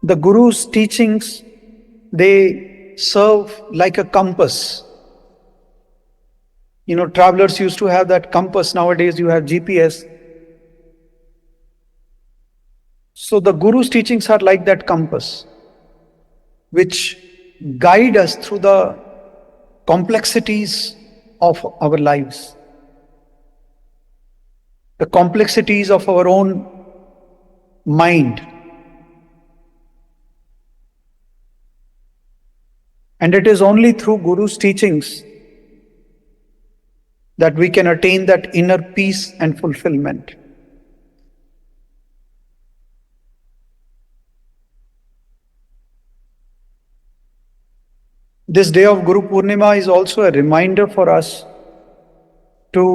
The Guru's teachings, they serve like a compass. Travelers used to have that compass. Nowadays you have GPS. So the Guru's teachings are like that compass, which guide us through the complexities of our lives, the complexities of our own mind. And it is only through Guru's teachings that we can attain that inner peace and fulfillment. This day of Guru Purnima is also a reminder for us to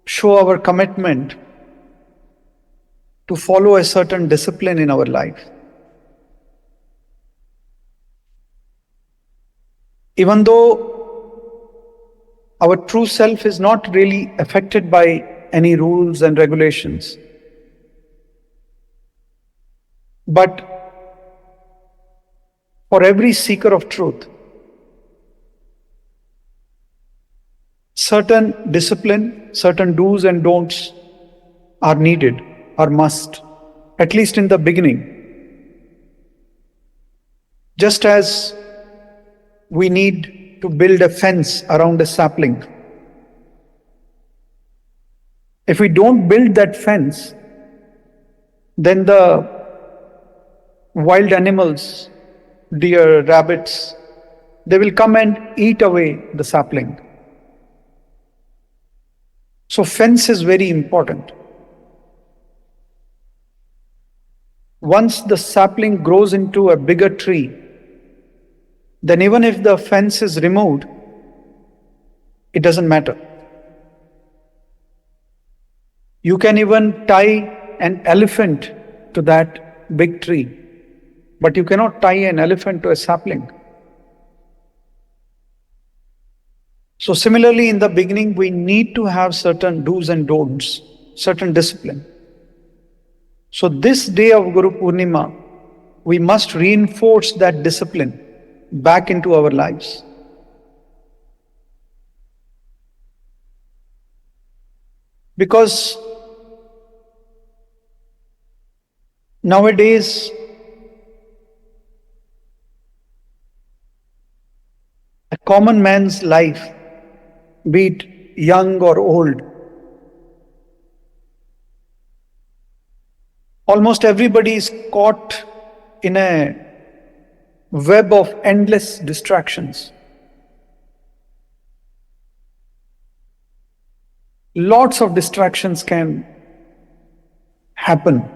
show our commitment to follow a certain discipline in our life. Even though our true self is not really affected by any rules and regulations, but for every seeker of truth, certain discipline, certain do's and don'ts are needed, or must, at least in the beginning. Just as we need to build a fence around a sapling. If we don't build that fence, then the wild animals, deer, rabbits, they will come and eat away the sapling. So fence is very important. Once the sapling grows into a bigger tree, then even if the fence is removed, it doesn't matter. You can even tie an elephant to that big tree, but you cannot tie an elephant to a sapling. So similarly, in the beginning, we need to have certain do's and don'ts, certain discipline. So this day of Guru Purnima, we must reinforce that discipline back into our lives. Because nowadays, a common man's life, be it young or old, almost everybody is caught in a web of endless distractions. Lots of distractions can happen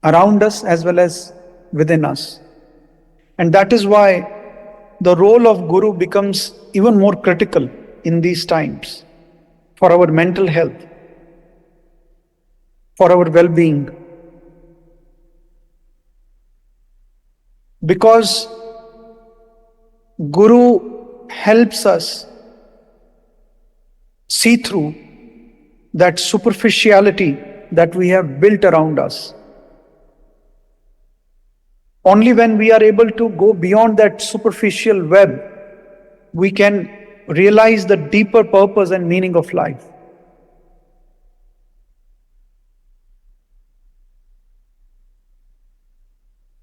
around us as well as within us. And that is why the role of Guru becomes even more critical in these times for our mental health, for our well-being. Because Guru helps us see through that superficiality that we have built around us. Only when we are able to go beyond that superficial web, we can realize the deeper purpose and meaning of life.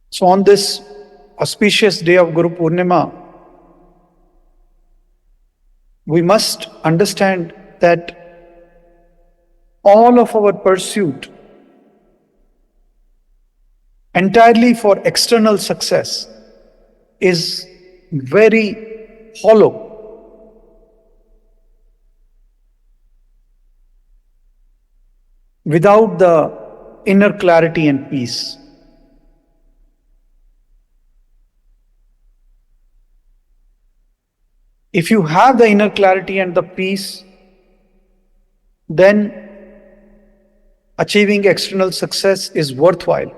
So on this auspicious day of Guru Purnima, we must understand that all of our pursuit entirely for external success is very hollow. Without the inner clarity and peace. If you have the inner clarity and the peace, then achieving external success is worthwhile.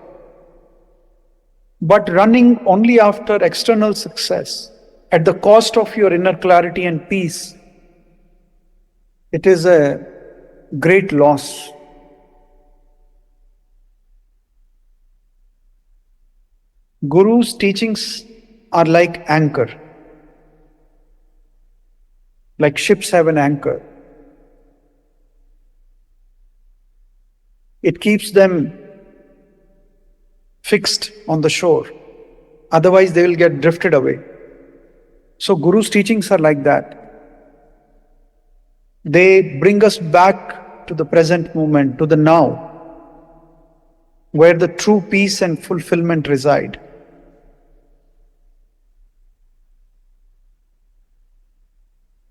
But running only after external success at the cost of your inner clarity and peace, it is a great loss. Guru's teachings are like anchor, like ships have an anchor. It keeps them fixed on the shore. Otherwise, they will get drifted away. So, Guru's teachings are like that. They bring us back to the present moment, to the now, where the true peace and fulfillment reside.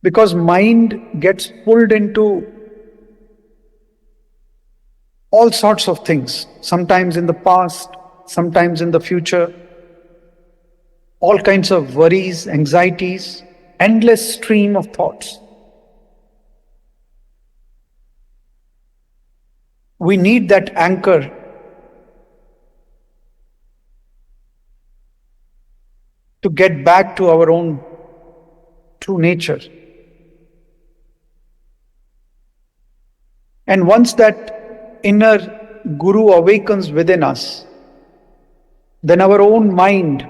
Because mind gets pulled into all sorts of things, sometimes in the past, sometimes in the future, all kinds of worries, anxieties, endless stream of thoughts. We need that anchor to get back to our own true nature. And once that inner Guru awakens within us, then our own mind,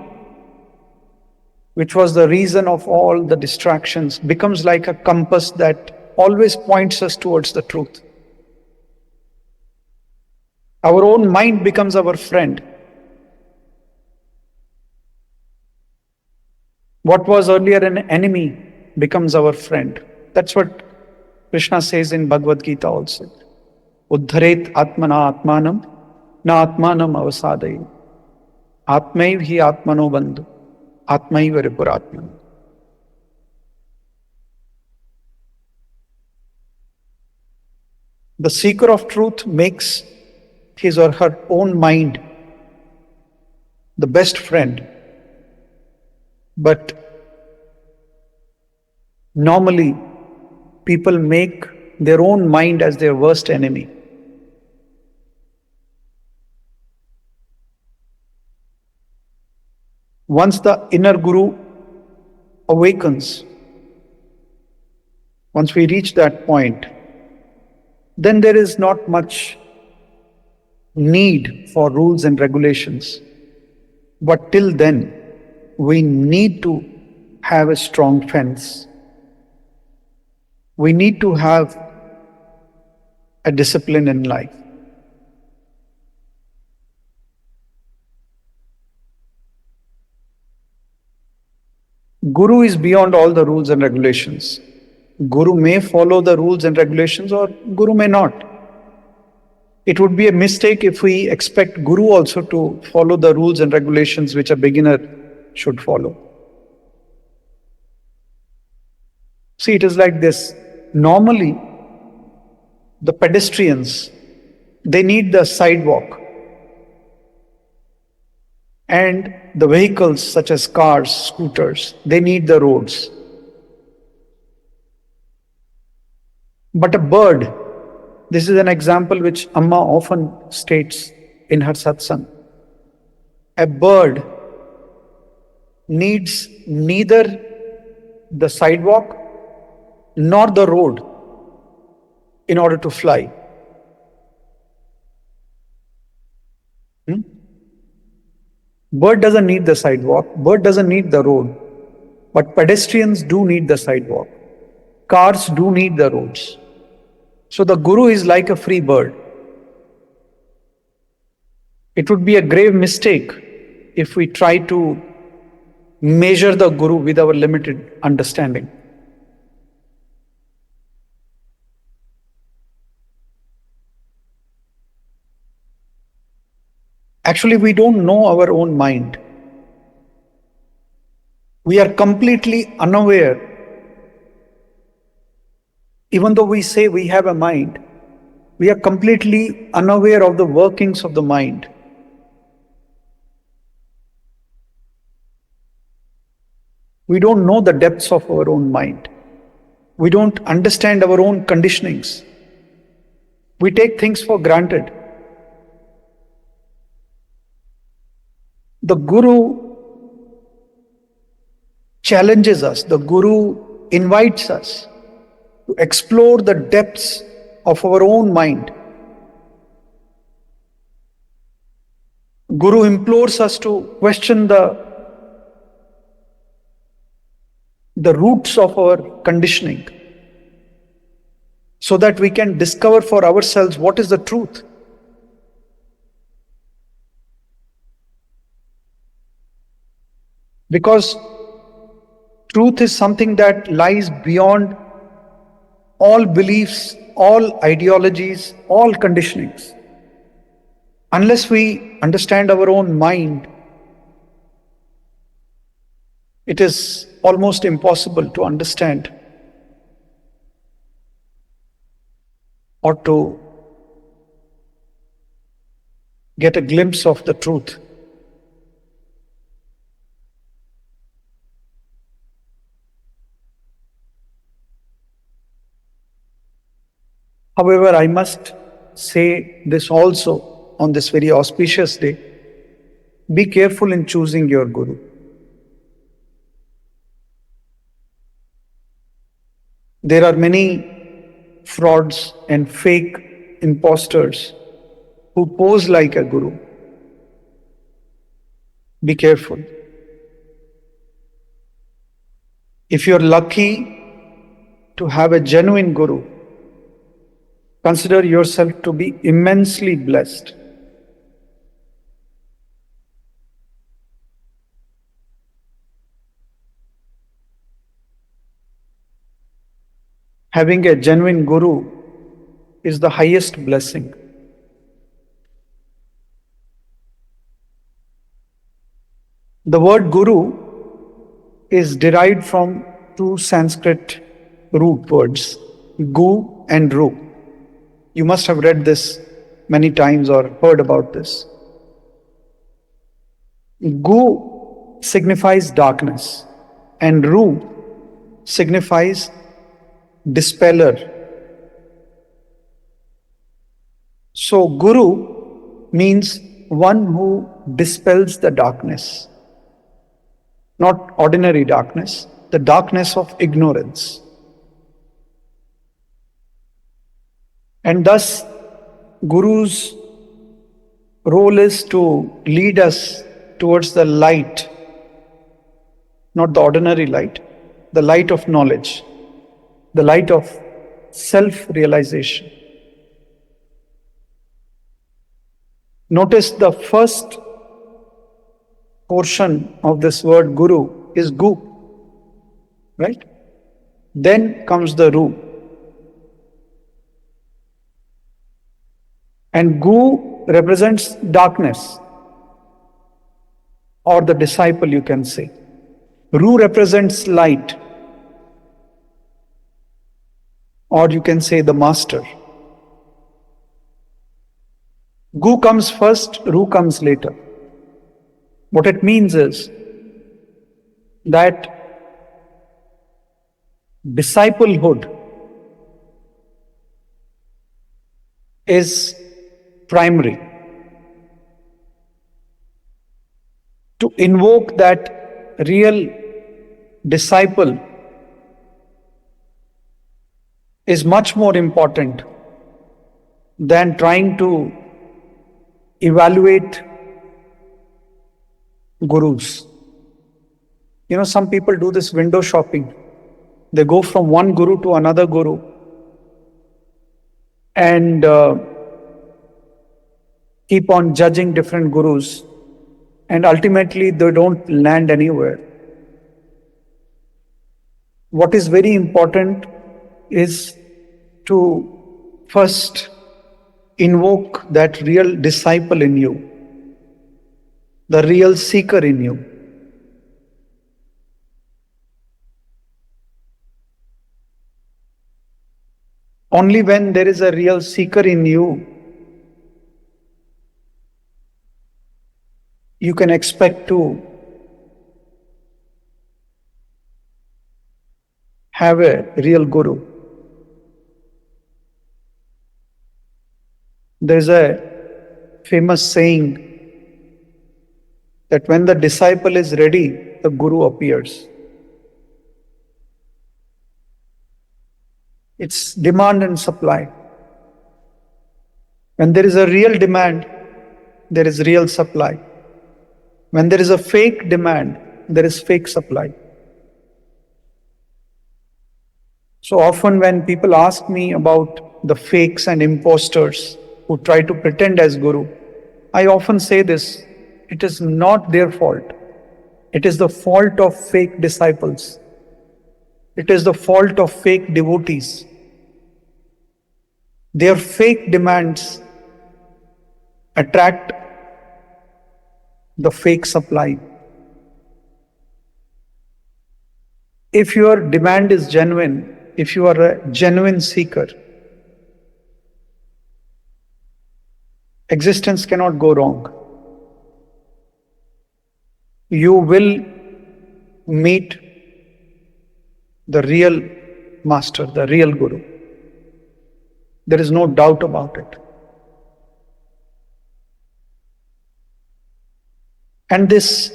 which was the reason of all the distractions, becomes like a compass that always points us towards the truth. Our own mind becomes our friend. What was earlier an enemy becomes our friend. That's what Krishna says in Bhagavad Gita also. Uddharet atmana atmanam na atmanam avasadai. Atmaiv hi atmano bandhu. Atmaiva ripuratman. The seeker of truth makes his or her own mind the best friend. But normally, people make their own mind as their worst enemy. Once the inner Guru awakens, once we reach that point, then there is not much need for rules and regulations. But till then, we need to have a strong fence. We need to have a discipline in life. Guru is beyond all the rules and regulations. Guru may follow the rules and regulations or Guru may not. It would be a mistake if we expect Guru also to follow the rules and regulations which a beginner should follow. See, it is like this. Normally, the pedestrians, they need the sidewalk. And the vehicles such as cars, scooters, they need the roads. But a bird, this is an example which Amma often states in her satsang. A bird needs neither the sidewalk nor the road in order to fly. Bird doesn't need the sidewalk, bird doesn't need the road, but pedestrians do need the sidewalk. Cars do need the roads. So the Guru is like a free bird. It would be a grave mistake if we try to measure the Guru with our limited understanding. Actually, we don't know our own mind. We are completely unaware. Even though we say we have a mind, we are completely unaware of the workings of the mind. We don't know the depths of our own mind. We don't understand our own conditionings. We take things for granted. The Guru challenges us, the Guru invites us to explore the depths of our own mind. Guru implores us to question the roots of our conditioning so that we can discover for ourselves what is the truth. Because truth is something that lies beyond all beliefs, all ideologies, all conditionings. Unless we understand our own mind, it is almost impossible to understand or to get a glimpse of the truth. However, I must say this also on this very auspicious day: be careful in choosing your Guru. There are many frauds and fake imposters who pose like a Guru. Be careful. If you're lucky to have a genuine Guru, consider yourself to be immensely blessed. Having a genuine Guru is the highest blessing. The word Guru is derived from two Sanskrit root words, Gu and Ru. You must have read this many times or heard about this. Gu signifies darkness and Ru signifies dispeller. So Guru means one who dispels the darkness, not ordinary darkness, the darkness of ignorance. And thus, Guru's role is to lead us towards the light, not the ordinary light, the light of knowledge, the light of self-realization. Notice the first portion of this word Guru is Gu, right? Then comes the Ru. And Gu represents darkness, or the disciple, you can say. Ru represents light, or you can say the master. Gu comes first, Ru comes later. What it means is that disciplehood is primary. To invoke that real disciple is much more important than trying to evaluate gurus. You know, some people do this window shopping. They go from one guru to another guru and keep on judging different gurus, and ultimately they don't land anywhere. What is very important is to first invoke that real disciple in you, the real seeker in you. Only when there is a real seeker in you, you can expect to have a real guru. There's a famous saying that when the disciple is ready, the guru appears. It's demand and supply. When there is a real demand, there is real supply. When there is a fake demand, there is fake supply. So often, when people ask me about the fakes and imposters who try to pretend as Guru, I often say this: it is not their fault. It is the fault of fake disciples. It is the fault of fake devotees. Their fake demands attract the fake supply. If your demand is genuine, if you are a genuine seeker, existence cannot go wrong. You will meet the real master, the real Guru. There is no doubt about it. And this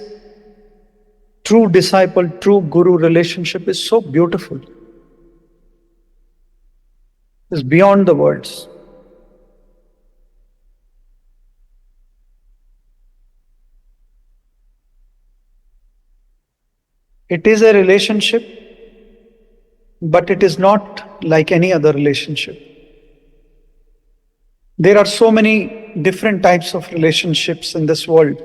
true disciple, true Guru relationship is so beautiful. It's beyond the words. It is a relationship, but it is not like any other relationship. There are so many different types of relationships in this world.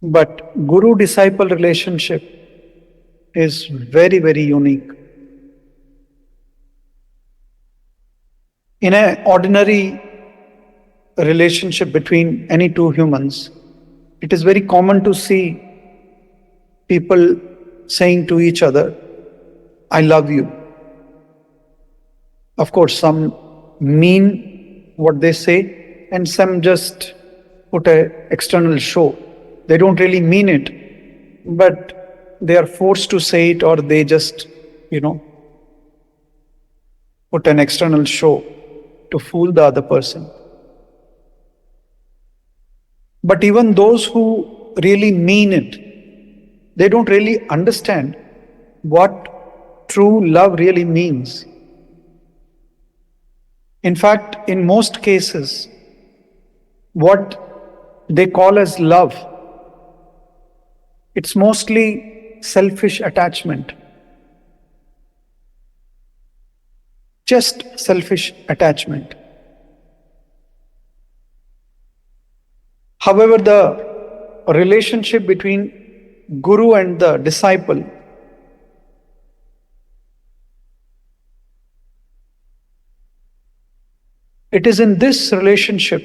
But Guru disciple relationship is very, very unique. In an ordinary relationship between any two humans, it is very common to see people saying to each other, I love you. Of course, some mean what they say, and some just put an external show. They don't really mean it, but they are forced to say it, or they just, put an external show to fool the other person. But even those who really mean it, they don't really understand what true love really means. In fact, in most cases, what they call as love, it's mostly selfish attachment. Just selfish attachment. However, the relationship between Guru and the disciple, it is in this relationship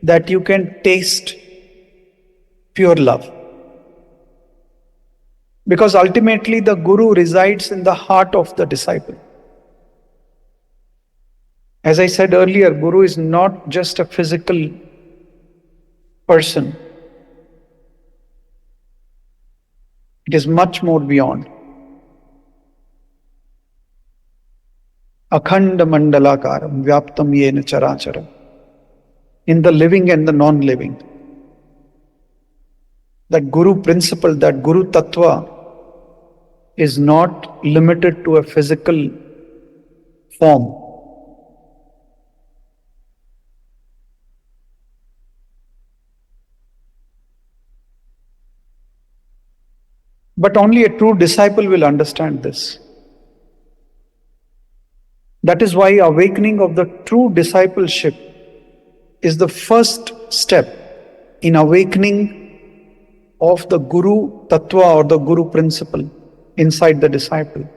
that you can taste pure love. Because ultimately the Guru resides in the heart of the disciple. As I said earlier, Guru is not just a physical person. It is much more beyond. Akhanda mandalakaram vyaptam yena characharam. In the living and the non-living. That Guru principle, that Guru Tattva is not limited to a physical form. But only a true disciple will understand this. That is why awakening of the true discipleship is the first step in awakening of the Guru Tattva or the Guru principle inside the disciple.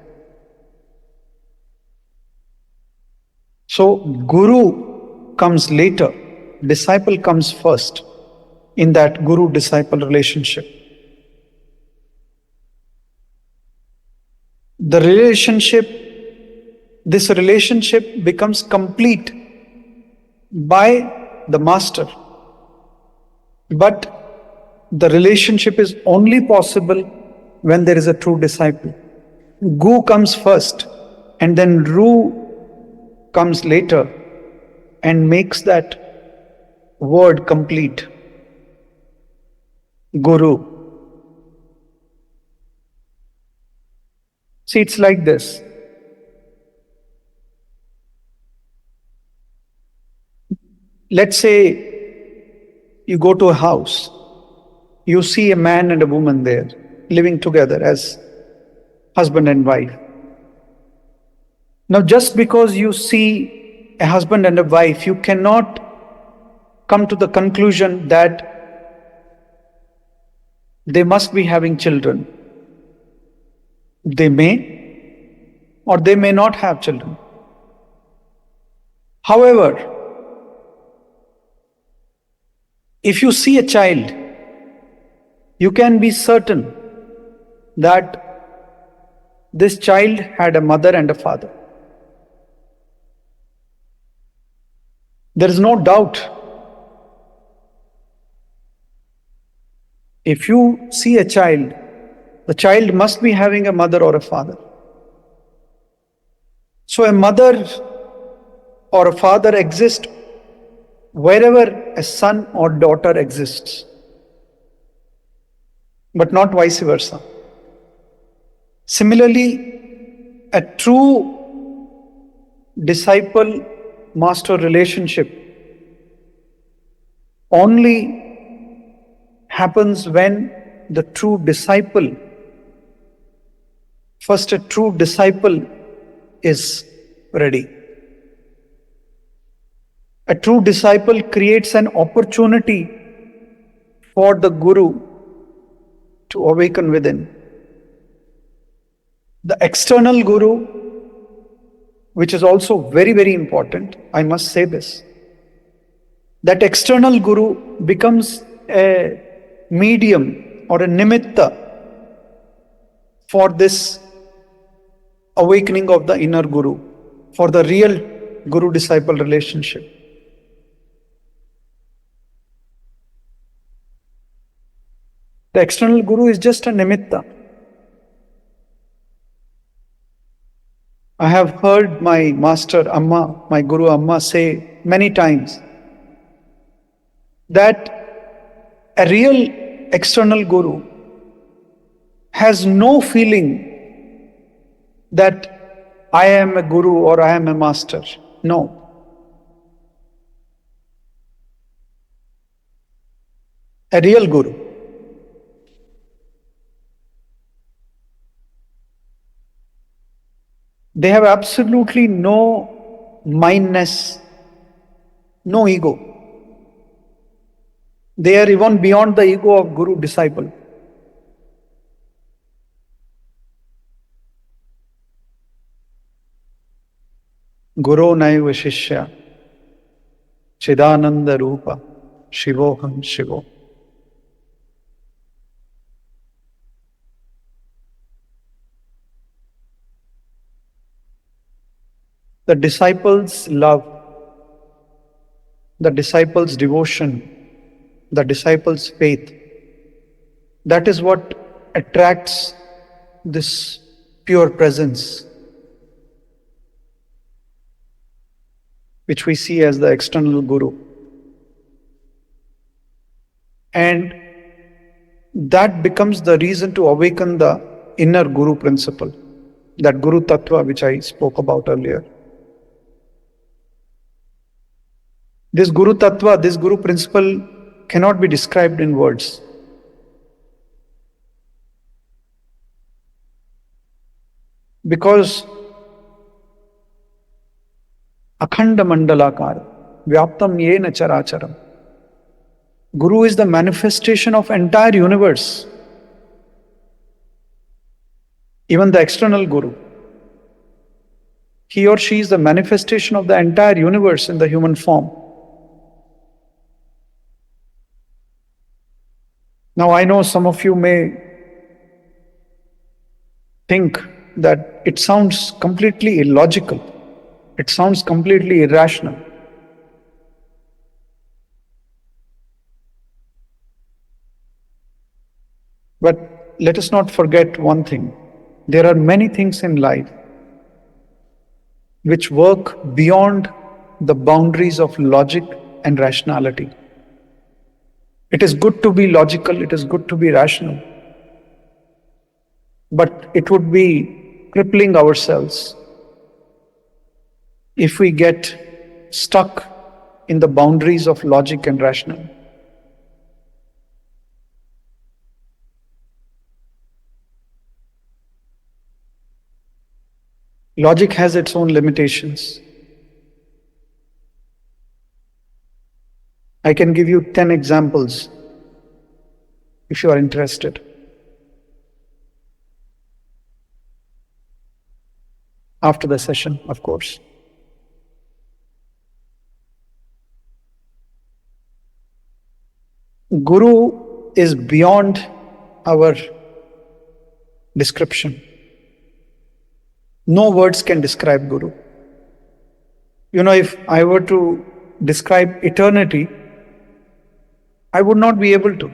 So, Guru comes later, disciple comes first in that Guru-disciple relationship. This relationship becomes complete by the master. But the relationship is only possible when there is a true disciple. Gu comes first, and then Ru comes later and makes that word complete. Guru. See, it's like this. . Let's say you go to a house, you see a man and a woman there living together as husband and wife. Now, just because you see a husband and a wife, you cannot come to the conclusion that they must be having children. They may or they may not have children. However, if you see a child, you can be certain that this child had a mother and a father. There is no doubt. If you see a child, the child must be having a mother or a father. So a mother or a father exists wherever a son or daughter exists, but not vice versa. Similarly, a true disciple-master relationship only happens when the true disciple, first a true disciple is ready. A true disciple creates an opportunity for the Guru to awaken within. The external Guru, which is also very, very important, I must say this, that external Guru becomes a medium or a nimitta for this awakening of the inner Guru, for the real Guru-disciple relationship. The external Guru is just a nimitta. I have heard my master Amma, my Guru Amma say many times that a real external Guru has no feeling that I am a Guru or I am a master. No. A real Guru they have absolutely no mindness, no ego. They are even beyond the ego of Guru disciple. Guru naiva shishya, chidananda rupa, shivoham shivo. The disciples' love, the disciples' devotion, the disciples' faith, that is what attracts this pure presence, which we see as the external Guru. And that becomes the reason to awaken the inner Guru principle, that Guru Tattva which I spoke about earlier. This Guru Tattva, this Guru principle cannot be described in words. Because Akhanda Mandalakara, Vyaptam Yena Characharam. Guru is the manifestation of entire universe. Even the external Guru. He or she is the manifestation of the entire universe in the human form. Now I know some of you may think that it sounds completely illogical. It sounds completely irrational. But let us not forget one thing. There are many things in life which work beyond the boundaries of logic and rationality. It is good to be logical, it is good to be rational. But it would be crippling ourselves if we get stuck in the boundaries of logic and rationale. Logic has its own limitations. I can give you 10 examples if you are interested. After the session, of course. Guru is beyond our description. No words can describe Guru. If I were to describe eternity, I would not be able to.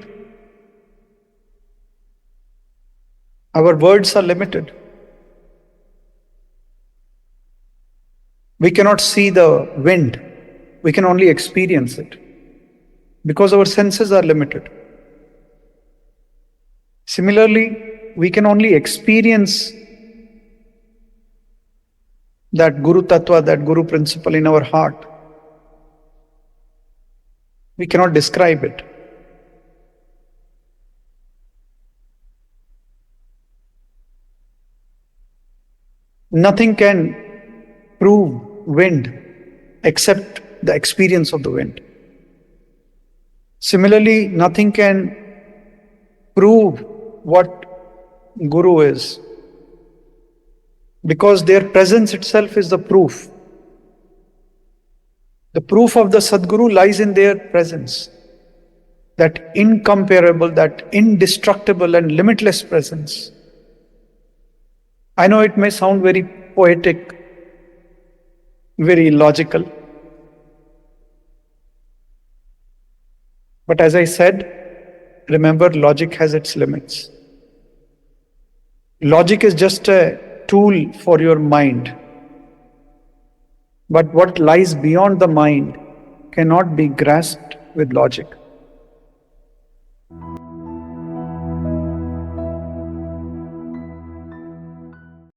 Our words are limited. We cannot see the wind. We can only experience it because our senses are limited. Similarly, we can only experience that Guru Tattva, that Guru principle in our heart. We cannot describe it. Nothing can prove wind except the experience of the wind. Similarly, nothing can prove what Guru is, because their presence itself is the proof. The proof of the Sadguru lies in their presence, that incomparable, that indestructible and limitless presence. I know it may sound very poetic, very logical, but as I said, remember, logic has its limits. Logic is just a tool for your mind. But what lies beyond the mind cannot be grasped with logic.